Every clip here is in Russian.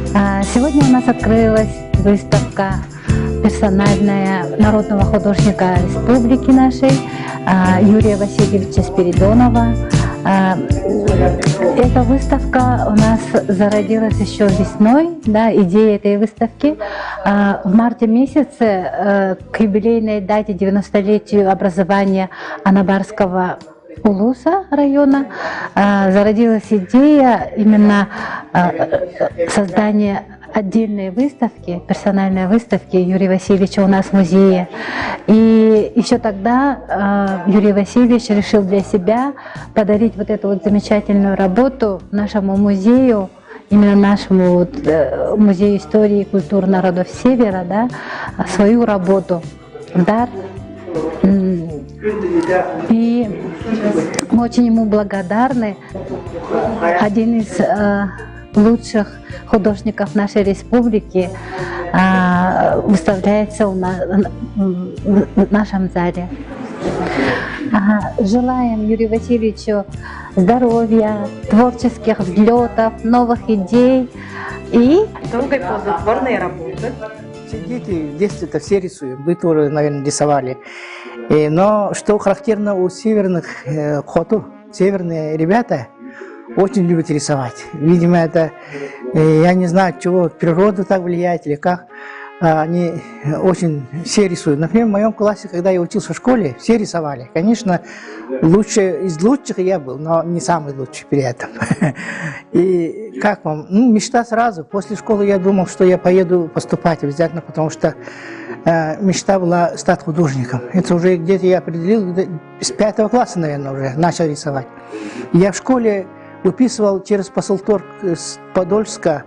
Сегодня у нас открылась выставка персональная народного художника республики нашей Юрия Васильевича Спиридонова. Эта выставка у нас зародилась еще весной, да, идея этой выставки. В марте месяце к юбилейной дате 90-летию образования Анабарского Улуса района зародилась идея именно создания отдельной выставки, персональной выставки Юрия Васильевича у нас в музее. И еще тогда Юрий Васильевич решил для себя подарить вот эту вот замечательную работу нашему музею, именно нашему музею истории и культуры народов Севера, да, свою работу в дар. И мы очень ему благодарны. Один из лучших художников нашей республики выставляется в нашем зале. Желаем Юрию Васильевичу здоровья, творческих взлетов, новых идей и долгой плодотворной работы. Все дети в детстве-то все рисуют, вы тоже, наверное, рисовали. Но что характерно у северных хоту, северные ребята очень любят рисовать. Видимо, это, я не знаю, чего, природа так влияет или как. Они очень все рисуют. Например, в моем классе, когда я учился в школе, все рисовали. Конечно, из лучших я был, но не самый лучший при этом. И как вам? Ну, мечта сразу. После школы я думал, что я поеду поступать обязательно, потому что мечта была стать художником. Это уже где-то я определил, с 5 класса, наверное, уже начал рисовать. Я в школе выписывал через посылторг с Подольска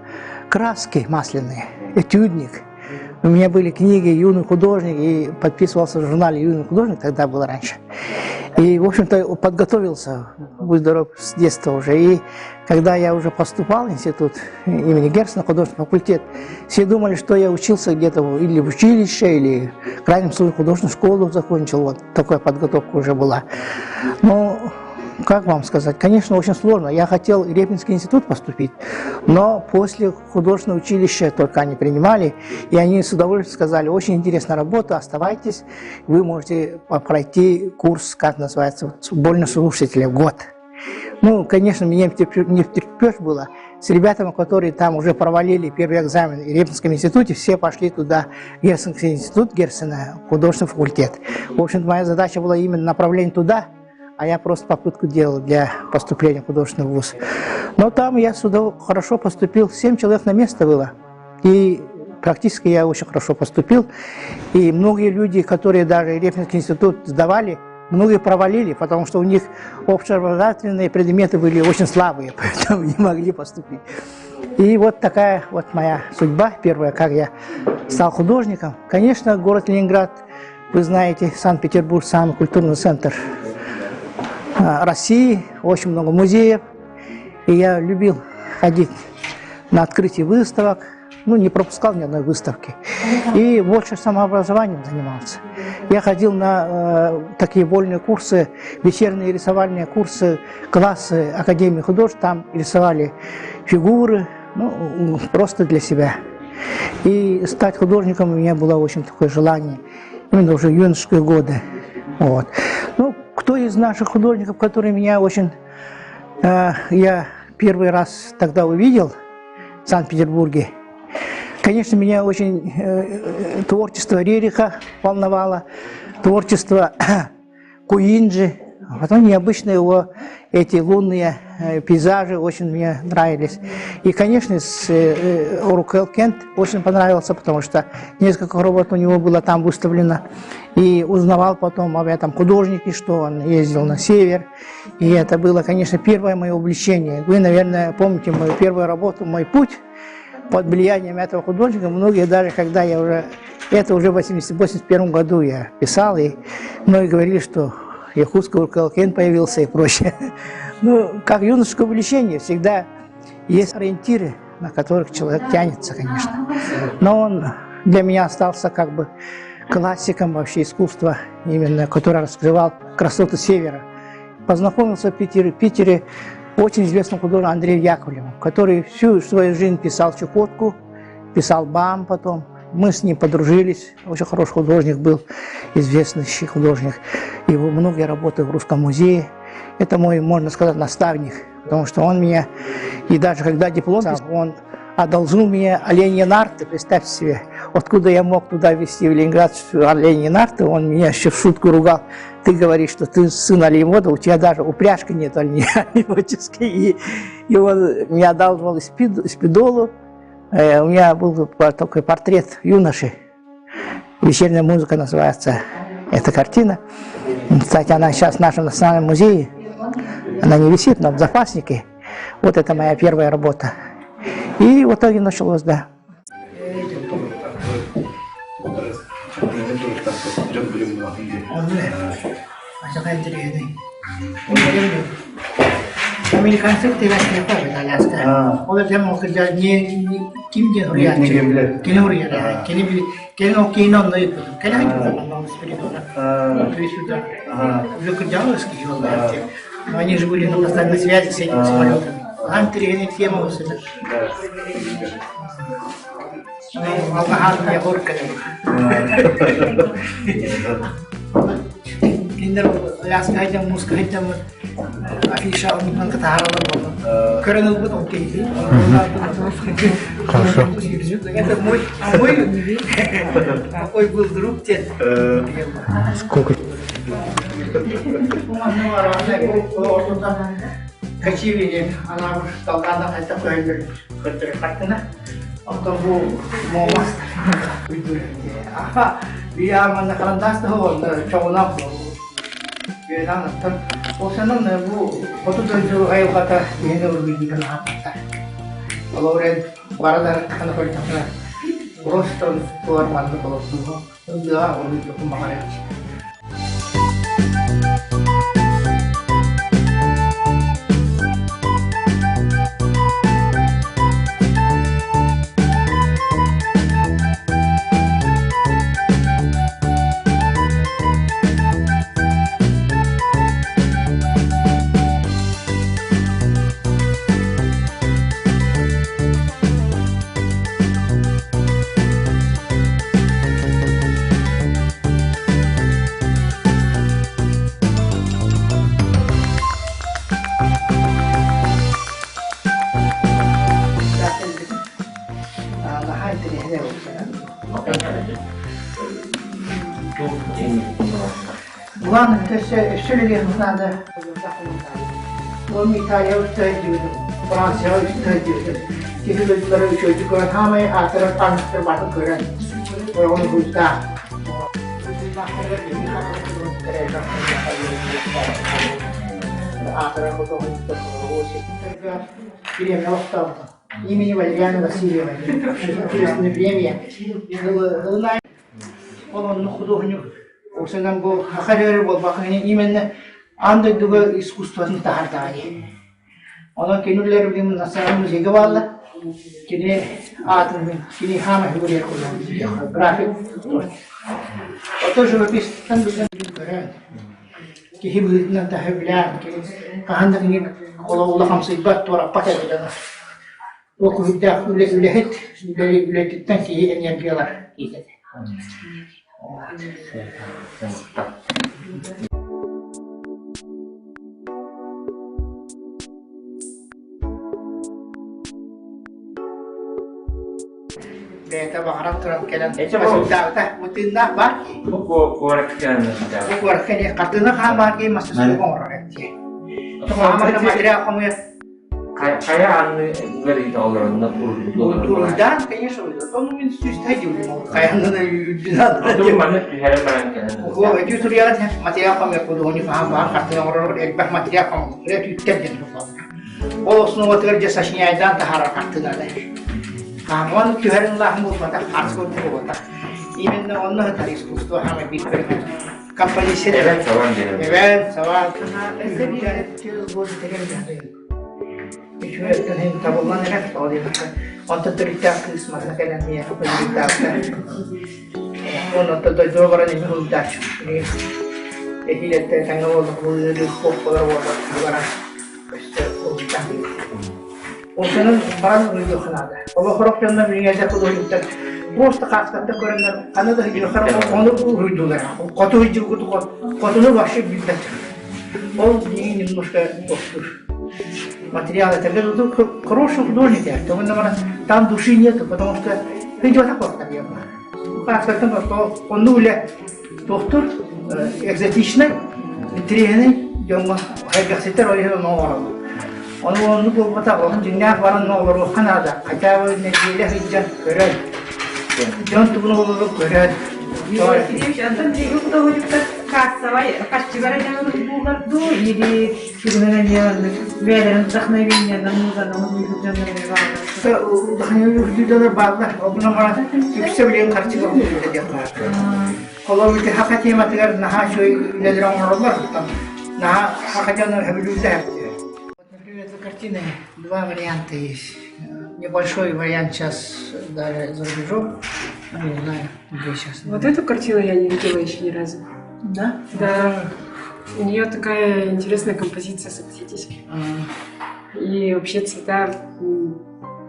краски масляные, этюдник. У меня были книги «Юный художник», и подписывался в журнале «Юный художник», тогда был раньше. И, в общем-то, подготовился, будь здоров, с детства уже. И когда я уже поступал в институт имени Герцена, художественный факультет, все думали, что я учился где-то или в училище, или, в крайнем случае, художественную школу закончил. Вот такая подготовка уже была. Но как вам сказать, конечно, очень сложно. Я хотел в Репинский институт поступить, но после художественного училища только они принимали, и они с удовольствием сказали: очень интересная работа, оставайтесь, вы можете пройти курс, как называется, вольнослушателя, год. Ну, конечно, мне не втерпешь было. С ребятами, которые там уже провалили первый экзамен в Репинском институте, все пошли туда, в Герценский институт Герцена, художественный факультет. В общем-то, моя задача была именно направление туда, а я просто попытку делал для поступления в художественный вуз. Но там я сюда хорошо поступил, 7 человек на место было. И практически я очень хорошо поступил. И многие люди, которые даже Репинский институт сдавали, многие провалили, потому что у них общеобразовательные предметы были очень слабые, поэтому не могли поступить. И вот такая вот моя судьба первая, как я стал художником. Конечно, город Ленинград, вы знаете, Санкт-Петербург, самый культурный центр России, очень много музеев, и я любил ходить на открытие выставок, ну, не пропускал ни одной выставки, и больше самообразованием занимался. Я ходил на такие вольные курсы, вечерние рисовальные курсы, классы Академии художеств, там рисовали фигуры, ну, просто для себя. И стать художником у меня было очень такое желание, именно уже в юношеские годы. Вот. Ну, кто из наших художников, которые меня очень... я первый раз тогда увидел в Санкт-Петербурге, конечно, меня очень творчество Рериха волновало, творчество Куинджи, потом необычные его эти лунные пейзажи очень мне нравились. И, конечно, Орукел Кент очень понравился, потому что несколько работ у него было там выставлено. И узнавал потом об этом художнике, что он ездил на север. И это было, конечно, первое мое увлечение. Вы, наверное, помните мою первую работу «Мой путь». Под влиянием этого художника многие даже, когда я уже... Это уже в 1981 году я писал, и многие говорили, что якутский Орукел Кент появился и прочее. Ну, как юношеское увлечение, всегда есть ориентиры, на которых человек тянется, конечно. Но он для меня остался как бы классиком вообще искусства, именно, который раскрывал красоту Севера. Познакомился в Питере очень известный художник Андрей Яковлев, который всю свою жизнь писал Чукотку, писал БАМ потом. Мы с ним подружились, очень хороший художник был, известный художник. Его многие работы в Русском музее. Это мой, можно сказать, наставник, потому что он меня, и даже когда диплом писал, он одолжил мне оленьи нарты, представьте себе, откуда я мог туда везти в Ленинград оленьи нарты, он меня еще в шутку ругал. Ты говоришь, что ты сын оленевода, у тебя даже упряжки нет оленеводческой. И он мне одалживал спидолу. У меня был такой портрет юноши. «Вечерняя музыка» называется эта картина. Кстати, она сейчас в нашем национальном музее. Она не висит, но в запаснике. Вот это моя первая работа. И в итоге началось, да. Американцы тевесне ходят, аляска. Он это мог сделать не кимден уриячи, кинурия, кино на их, кино спиритура. То есть сюда, Люкудяловский его, но они же были на постоянной связи с этими самолетами. Антрийная тема вот это. Алкогольная горка. Аляска хотя музыка хотя афиша у них на катаре было. Коронал бы он кейфи. Хорошо. Это мой был друг те. Сколько? Качевили, она уж толкана такой картина. Потом был мастер. Ага, я на карандаш того, чауна. Bilang nonton, bosan bu foto tuh ayo kata ini udah bikin apa? Kalau udah warna kan kalau kita terus keluar mantap kalau semua, udah udah cukup makan. Главное, это все ли надо. Он Италия устраивает, Франция устраивает. Китай устраивает, что это кое хаме, а teraz pan terbatas keren. Orang buta. Akhirnya foto itu перемена стала. Имени Валериана Васильева. Интересная премия. Он художник. Осендан бұл хақарері бол бақыны именно андай дуга искусствосын тахардағай. Онан кенулер білімін насарам музейге балы. Кені атын мен, кені хама хибурер қолан. График. Ото живопистан білген көрен. Кехи білгінен тахы білен. Қағандық не қола ұлы қамсы бат туара пата білген. Оқу хүддақ үлехет, үлехеттен кейі энергиялар етеді. Это бахараттыран келен. Масудагта мутинда бар. Буку-кораккен. Буку-кораккен картына ха бар ки масудагта оракти. Тамамы материал хамы. Кая анны говорит олорунда турдан, конечно, он мен сүйстайди улим. Каянда юдинад. Ото маны херен келен. О, эти турияла материал хамы кодони ха бар картына орор экбах материал хамы. Рет үттен. Ол основа тер жасашняйдан тахара картына да. Камон кюрен лахму фата арскот фота. Именно он на тарис искусство хаме битвер. Компания седер. Эвен саван. Еще это не табулан рак тоди. Он то тритак Крисмас на келен мия тритак. Он то добра не мулдач. Эхилет тангол на кулы хоппа вот. Questo Осының баран үйде қынады. Оба құрақпеннен үйеде художниктер просто қақтатты көрінер. Қанада үйдеқар оны үйдулар. Қоты үйде қотыны вообще білдір. Он не немножко остур. Материалы. Тогда тут хороший художник. Там души нету, потому что видео такое, наверное. Как-то он нуля доктор, экзотичный, тренер, он хайгаситер, он Он был вот так вот, дня баран нового Канада, хотя бы неделя идет вперед. Идем тут нового вперед. Антон Дегук доводит кассовой, кассовой булгарду или ведерен вдохновение на музыку, вдохновение бабла, обнаружила, и все время картина будет. Kalau kita hakati material nah shoy лидером родла там на hakati хабилюза. Например, этой картины два варианта есть. Небольшой вариант сейчас даже за рубежом. Не знаю, где сейчас. Вот эту картину я не видела еще ни разу. Да? Да. У нее такая интересная композиция, согласитесь. И вообще цвета,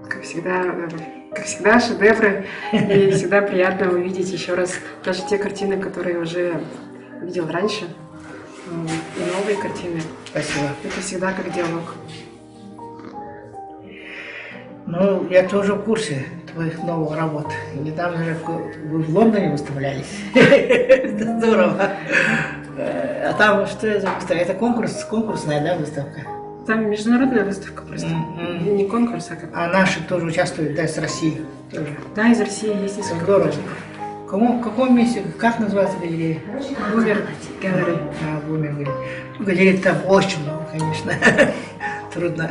как всегда, шедевры. И всегда приятно увидеть еще раз даже те картины, которые уже видел раньше. И новые картины. Спасибо. Это всегда как диалог. Ну, я тоже в курсе твоих новых работ. Недавно же вы в Лондоне выставлялись. Это здорово. А там что это за выставка? Это конкурсная, да, выставка? Там международная выставка просто. Не конкурс, а как. А наши тоже участвуют, да, с России тоже. Да, из России есть несколько Здорово. художников. В каком месте, как называется галерея? Бумер Gallery. Бумер галерея. Галерей там очень много, конечно. Трудно.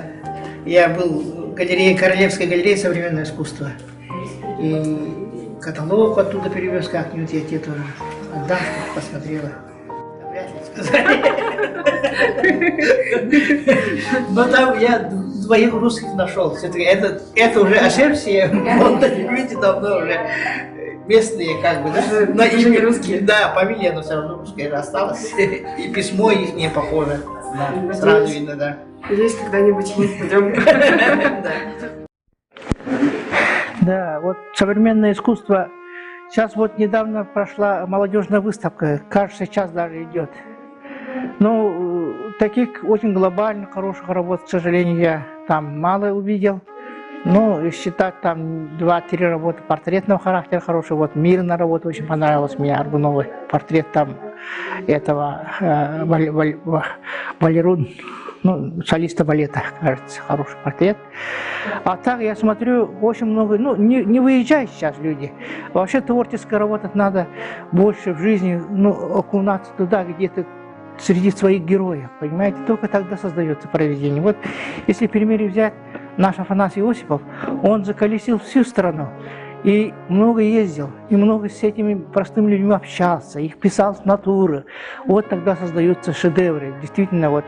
Я был в галерее, Королевской галереи современного искусства. И каталог оттуда перевез как-нибудь, я тебе тоже отдам, чтобы посмотрела. Вряд ли сказать. Но там я двоих русских нашел. Все-таки это уже ошибся, видите, давно уже местные как бы, да? Но уже не русские. Да, фамилия, но все равно русская осталась. И письмо их не похоже. Да, сразу видно, да. Надеюсь, когда-нибудь мы пойдем. Да, вот современное искусство. Сейчас вот недавно прошла молодежная выставка, кажется, сейчас даже идет. Ну, таких очень глобальных, хороших работ, к сожалению, я там мало увидел. Ну, считать там 2-3 работы портретного характера хорошие. Вот «Мирная» работа очень понравилась мне, Аргуновый портрет там этого балерун, ну, солиста балета, кажется, хороший портрет. А так я смотрю, очень много, ну, не выезжают сейчас люди. Вообще творческой работать надо больше в жизни, ну, окунаться туда, где ты среди своих героев, понимаете, только тогда создается произведение. Вот если в примере взять наш Афанасий Осипов, он заколесил всю страну и много ездил, и много с этими простыми людьми общался, их писал с натуры. Вот тогда создаются шедевры, действительно вот.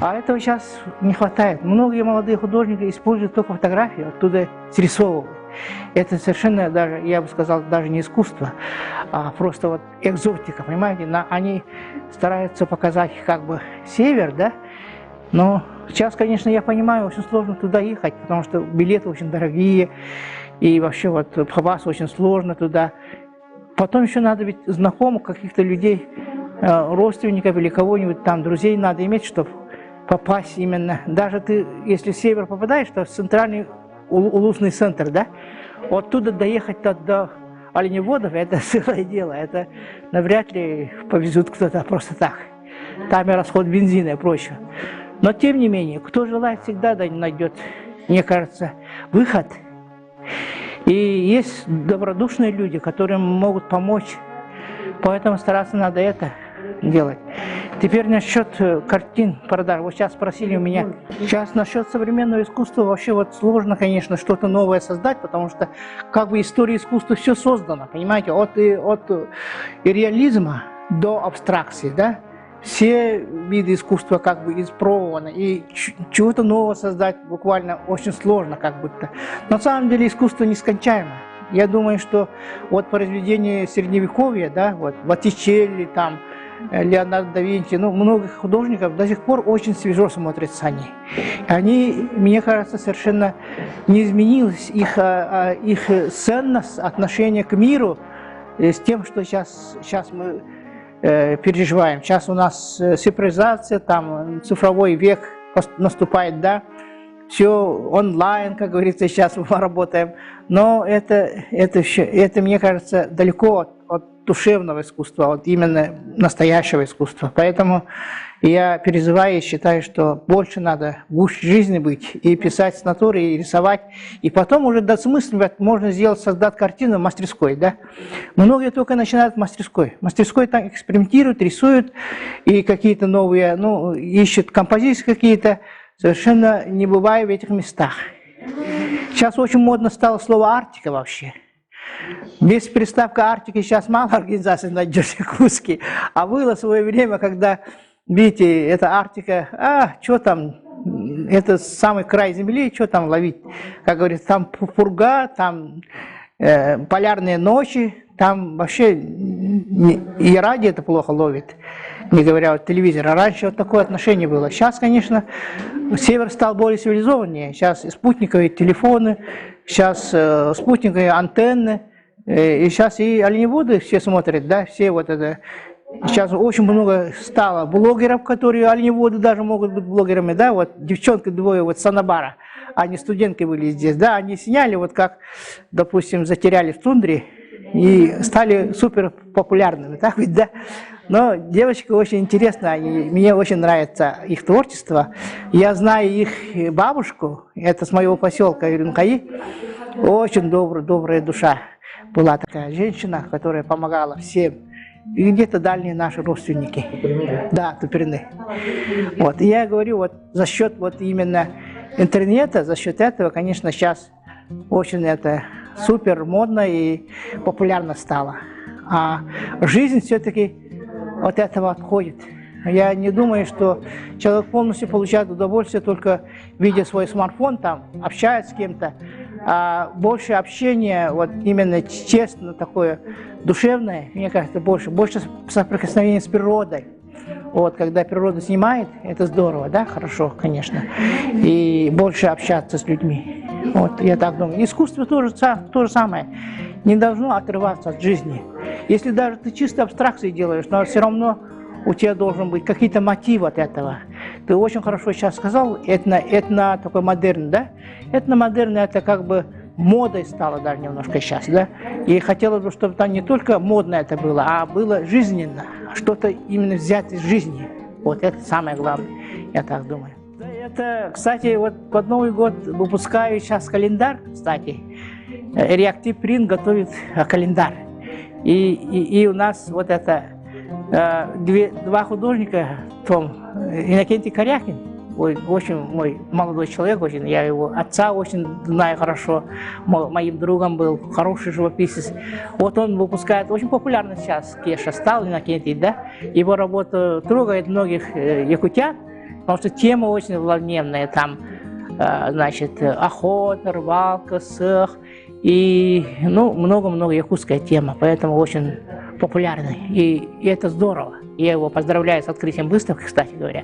А этого сейчас не хватает. Многие молодые художники используют только фотографии, оттуда срисовывают. Это совершенно даже, я бы сказал, даже не искусство, а просто вот экзотика, понимаете? Они стараются показать как бы север, да? Но сейчас, конечно, я понимаю, очень сложно туда ехать, потому что билеты очень дорогие, и вообще вот попасть очень сложно туда. Потом еще надо ведь знакомых каких-то людей, родственников или кого-нибудь там, друзей надо иметь, чтобы попасть именно. Даже ты, если в север попадаешь, то в центральный улусный центр, да? Оттуда доехать до оленеводов, это целое дело, это навряд ли повезут кто-то просто так. Там и расход бензина и прочее. Но тем не менее, кто желает, всегда найдет, мне кажется, выход. И есть добродушные люди, которые могут помочь, поэтому стараться надо это делать. Теперь насчет картин продаж. Вот сейчас спросили у меня. Сейчас насчет современного искусства вообще вот сложно, конечно, что-то новое создать, потому что как бы история искусства все создано, понимаете, от реализма до абстракции, да? Все виды искусства как бы испробованы, и чего-то нового создать буквально очень сложно, как будто. На самом деле искусство нескончаемо. Я думаю, что вот произведения средневековья, да, вот Боттичелли, там, Леонардо да Винчи, ну, многих художников до сих пор очень свежо смотрятся они. Они, мне кажется, совершенно не изменилась их ценность, отношение к миру с тем, что сейчас мы переживаем. Сейчас у нас цифровизация, там цифровой век наступает, да, все онлайн, как говорится, сейчас мы работаем, но это, мне кажется, далеко от душевного искусства, от именно настоящего искусства. Поэтому я призываю и считаю, что больше надо гуще жизни быть, и писать с натуры, и рисовать, и потом уже досмысливать, можно сделать, создать картину в мастерской, да. Многие только начинают в мастерской. В мастерской там экспериментируют, рисуют, и какие-то новые, ну, ищут композиции какие-то, совершенно не бывая в этих местах. Сейчас очень модно стало слово «Арктика» вообще. Без приставка «Арктики» сейчас мало организаций найдешь русские, а было свое время, когда, видите, это Арктика, что там, это самый край земли, что там ловить? Как говорится, там пурга, там полярные ночи, там вообще и радио это плохо ловит, не говоря о телевизоре. А раньше вот такое отношение было. Сейчас, конечно, север стал более цивилизованнее. Сейчас и спутниковые телефоны, сейчас спутниковые антенны, и сейчас и оленеводы все смотрят, да, все вот это. Сейчас очень много стало блогеров, которые оленеводы даже могут быть блогерами, да, вот девчонки двое, вот Санабара, они студентки были здесь, да, они сняли, вот как, допустим, затеряли в тундре и стали супер популярными, так ведь, да. Но девочки очень интересно, мне очень нравится их творчество. Я знаю их бабушку, это с моего поселка Юринкаи, очень добрая душа была такая женщина, которая помогала всем. И где-то дальние наши родственники. Да, Тупирны. Вот, и я говорю, вот за счет вот именно интернета, за счет этого, конечно, сейчас очень это супер модно и популярно стало. А жизнь все-таки от этого отходит. Я не думаю, что человек полностью получает удовольствие только видя свой смартфон, там, общается с кем-то, а больше общения, вот именно честно такое, душевное, мне кажется, больше соприкосновения с природой. Вот, когда природа снимает, это здорово, да, хорошо, конечно, и больше общаться с людьми. Вот, я так думаю. Искусство то же самое, не должно отрываться от жизни. Если даже ты чисто абстракции делаешь, но все равно у тебя должен быть какие-то мотивы от этого. Ты очень хорошо сейчас сказал, этно такой модерн, да? Этномодерн это как бы модой стало даже немножко сейчас, да? И хотелось бы, чтобы там не только модно это было, а было жизненно, что-то именно взять из жизни. Вот это самое главное, я так думаю. Это, кстати, вот под Новый год выпускаю сейчас календарь, кстати. Реактив Принт готовит календарь. И у нас вот это два художника, Том Иннокентий Корякин, очень мой молодой человек, очень, я его отца очень знаю хорошо, моим другом был, хороший живописец. Вот он выпускает, очень популярно сейчас Кеша стал, Иннокентий, да, его работа трогает многих якутян, потому что тема очень злободневная, там, значит, охота, рыбалка, сых, и, ну, много-много якутская тема, поэтому очень популярный, и это здорово. Я его поздравляю с открытием выставки, кстати говоря.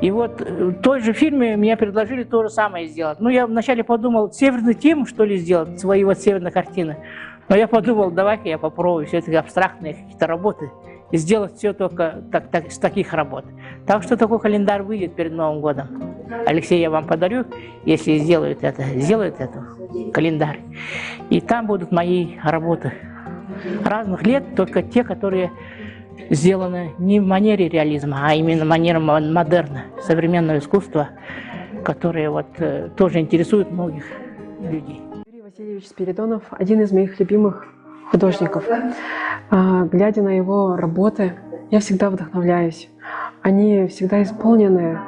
И вот в той же фильме мне предложили то же самое сделать. Ну, я вначале подумал, северную тему, что ли, сделать, свои вот северные картины. Но я подумал, давай-ка я попробую все-таки абстрактные какие-то работы и сделать все только с таких работ. Так что такой календарь выйдет перед Новым годом. Алексей, я вам подарю, если сделают это календарь. И там будут мои работы разных лет, только те, которые сделаны не в манере реализма, а именно в манере модерна, современного искусства, которое вот тоже интересует многих людей. Юрий Васильевич Спиридонов – один из моих любимых художников. Глядя на его работы, я всегда вдохновляюсь. Они всегда исполнены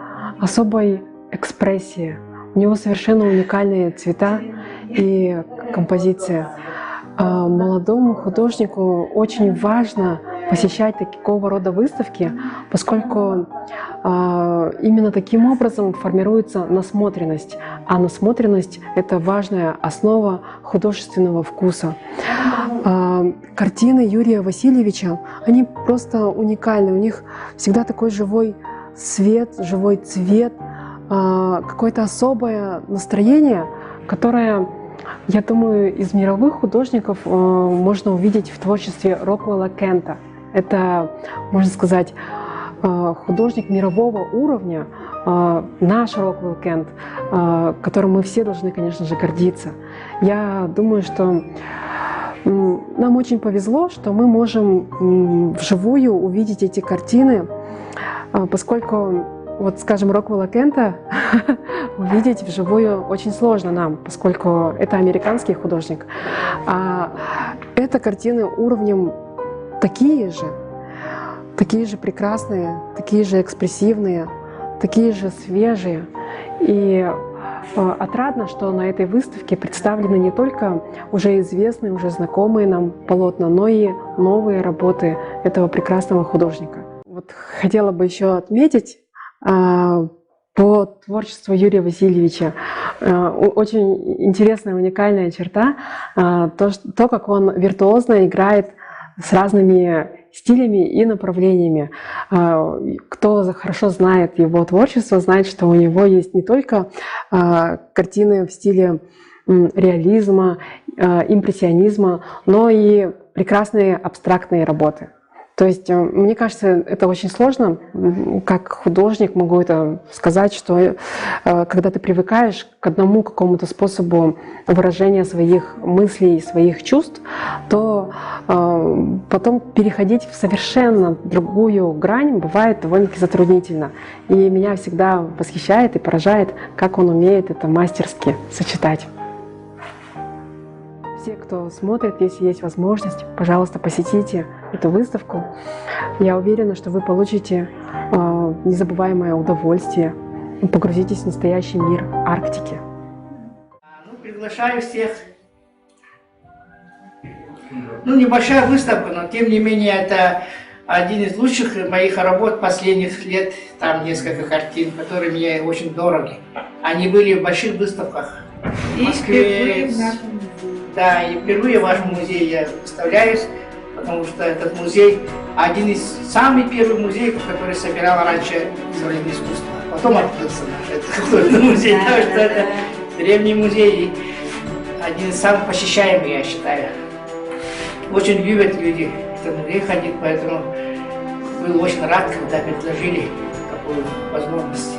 особой экспрессией. У него совершенно уникальные цвета и композиция. Молодому художнику очень важно посещать такого рода выставки, поскольку именно таким образом формируется насмотренность. А насмотренность – это важная основа художественного вкуса. Картины Юрия Васильевича, они просто уникальны. У них всегда такой живой свет, живой цвет, какое-то особое настроение, которое, я думаю, из мировых художников можно увидеть в творчестве Роквелла Кента. Это, можно сказать, художник мирового уровня, наш Роквелл Кент, которым мы все должны, конечно же, гордиться. Я думаю, что нам очень повезло, что мы можем вживую увидеть эти картины, поскольку, вот, скажем, Роквелла Кента увидеть вживую очень сложно нам, поскольку это американский художник. А это картины уровнем такие же прекрасные, такие же экспрессивные, такие же свежие. И отрадно, что на этой выставке представлены не только уже известные, уже знакомые нам полотна, но и новые работы этого прекрасного художника. Вот хотела бы еще отметить по творчеству Юрия Васильевича очень интересная, уникальная черта, то, как он виртуозно играет с разными стилями и направлениями. Кто хорошо знает его творчество, знает, что у него есть не только картины в стиле реализма, импрессионизма, но и прекрасные абстрактные работы. То есть, мне кажется, это очень сложно. Как художник могу это сказать, что когда ты привыкаешь к одному какому-то способу выражения своих мыслей, своих чувств, то потом переходить в совершенно другую грань бывает довольно-таки затруднительно. И меня всегда восхищает и поражает, как он умеет это мастерски сочетать. Все, кто смотрит, если есть возможность, пожалуйста, посетите эту выставку. Я уверена, что вы получите незабываемое удовольствие и погрузитесь в настоящий мир Арктики. Приглашаю всех. Небольшая выставка, но тем не менее это один из лучших моих работ последних лет. Там несколько картин, которые мне очень дороги. Они были в больших выставках. В Москве. Да, и впервые в вашем музее я выставляюсь, потому что этот музей один из самых первых музеев, который собирал раньше современное искусство. Потом открылся наш художественный музей, потому что это древний музей, один из самых посещаемых, я считаю. Очень любят люди в этот музей ходить, поэтому был очень рад, когда предложили такую возможность.